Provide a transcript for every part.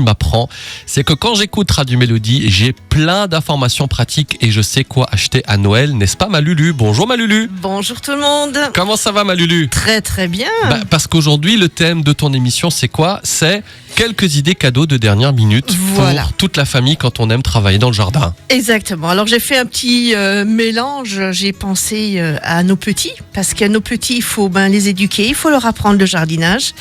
m'apprend, c'est que quand j'écoute Radio Mélodie, j'ai plein d'informations pratiques et je sais quoi acheter à Noël, n'est-ce pas ma Lulu? Bonjour ma Lulu. Bonjour tout le monde. Comment ça va ma Lulu? Très très bien. Parce qu'aujourd'hui le thème de ton émission c'est quoi? C'est quelques idées cadeaux de dernière minute pour toute la famille quand on aime travailler dans le jardin. Exactement. Alors j'ai fait un petit mélange, j'ai pensé à nos petits, parce qu'à nos petits il faut les éduquer, il faut leur apprendre le jardinage.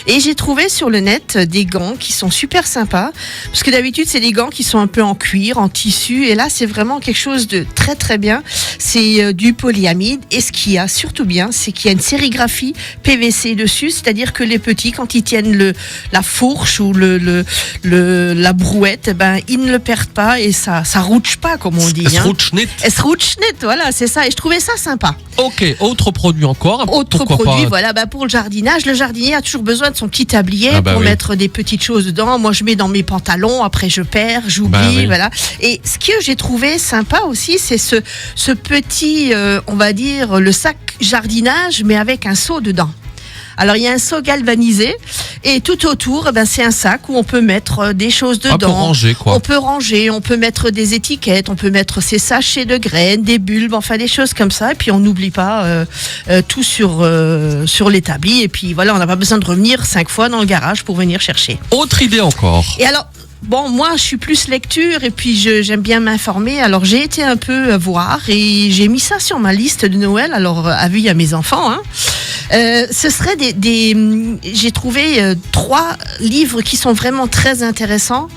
Et j'ai trouvé sur le net des gants qui sont super sympas, parce que d'habitude c'est des gants qui sont un peu en cuir, en tissu, et là c'est vraiment quelque chose de très très bien. C'est du polyamide, et ce qu'il y a surtout bien, c'est qu'il y a une sérigraphie PVC dessus, c'est-à-dire que les petits, quand ils tiennent la fourche ou la brouette, ils ne le perdent pas et ça rouche pas comme on dit. Es rutscht nicht. Es rutscht nicht, voilà, c'est ça, et je trouvais ça sympa. Ok, autre produit encore. Autre produit, pour le jardinage, le jardinier a toujours besoin de son petit tablier pour mettre des petites choses dedans. Moi, je mets dans mes pantalons, après je perds, j'oublie, voilà. Et ce que j'ai trouvé sympa aussi, c'est ce petit, on va dire, le sac jardinage, mais avec un seau dedans. Alors, il y a un seau galvanisé et tout autour, c'est un sac où on peut mettre des choses dedans. On peut ranger, quoi. On peut ranger, on peut mettre des étiquettes, on peut mettre ses sachets de graines, des bulbes, enfin des choses comme ça. Et puis, on n'oublie pas tout sur l'établi. Et puis, voilà, on n'a pas besoin de revenir 5 fois dans le garage pour venir chercher. Autre idée encore. Et alors... moi, je suis plus lecture et puis j'aime bien m'informer. Alors, j'ai été un peu voir et j'ai mis ça sur ma liste de Noël. Alors, avis à mes enfants. Ce serait j'ai trouvé 3 livres qui sont vraiment très intéressants.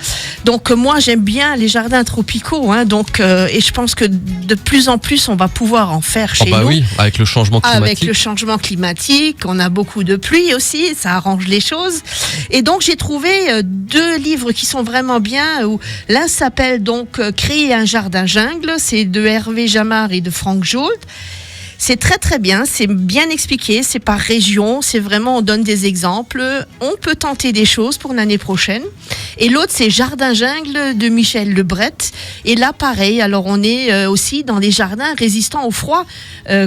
Donc, moi, j'aime bien les jardins tropicaux. Et je pense que de plus en plus, on va pouvoir en faire chez nous. Oui, avec le changement climatique. Avec le changement climatique, on a beaucoup de pluie aussi, ça arrange les choses. Et donc, j'ai trouvé 2 livres qui sont vraiment bien, où l'un s'appelle donc Créer un jardin jungle, c'est de Hervé Jamard et de Franck Joult. C'est très très bien, c'est bien expliqué, c'est par région, c'est vraiment, on donne des exemples, on peut tenter des choses pour l'année prochaine. Et l'autre c'est Jardin jungle de Michel Lebret, et là pareil, alors on est aussi dans des jardins résistants au froid,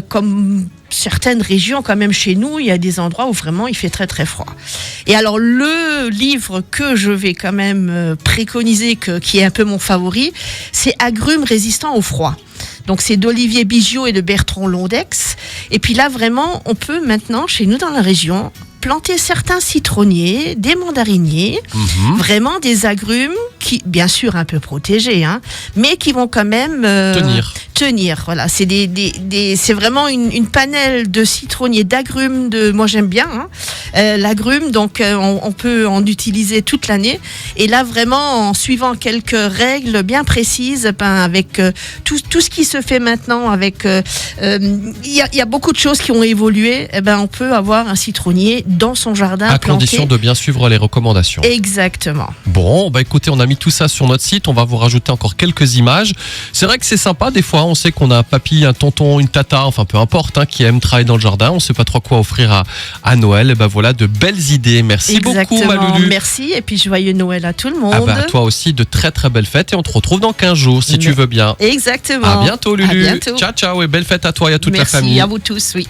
comme certaines régions quand même chez nous, il y a des endroits où vraiment il fait très très froid. Et alors le livre que je vais quand même préconiser, qui est un peu mon favori, c'est Agrumes résistants au froid. Donc c'est d'Olivier Bigiot et de Bertrand Londex. Et puis là vraiment, on peut maintenant chez nous dans la région planter certains citronniers, des mandariniers, vraiment des agrumes qui, bien sûr, un peu protégés, mais qui vont quand même tenir. Voilà, c'est c'est vraiment une panelle de citronniers, d'agrumes. Moi, j'aime bien l'agrume, donc on peut en utiliser toute l'année. Et là, vraiment, en suivant quelques règles bien précises, avec tout ce qui se fait maintenant, avec il y a beaucoup de choses qui ont évolué. On peut avoir un citronnier dans son jardin à planté. Condition de bien suivre les recommandations. Exactement. Bon, écoutez, on a mis tout ça sur notre site, on va vous rajouter encore quelques images. C'est vrai que c'est sympa, des fois on sait qu'on a un papy, un tonton, une tata, enfin peu importe, qui aime travailler dans le jardin, on sait pas trop quoi offrir à Noël. Et voilà, de belles idées. Merci beaucoup ma Lulu. Merci, et puis joyeux Noël à tout le monde. À toi aussi, de très très belles fêtes, et on te retrouve dans 15 jours si tu veux bien. Exactement. À bientôt Lulu. À bientôt. Ciao ciao, et belle fête à toi et à toute la famille. Merci à vous tous, oui.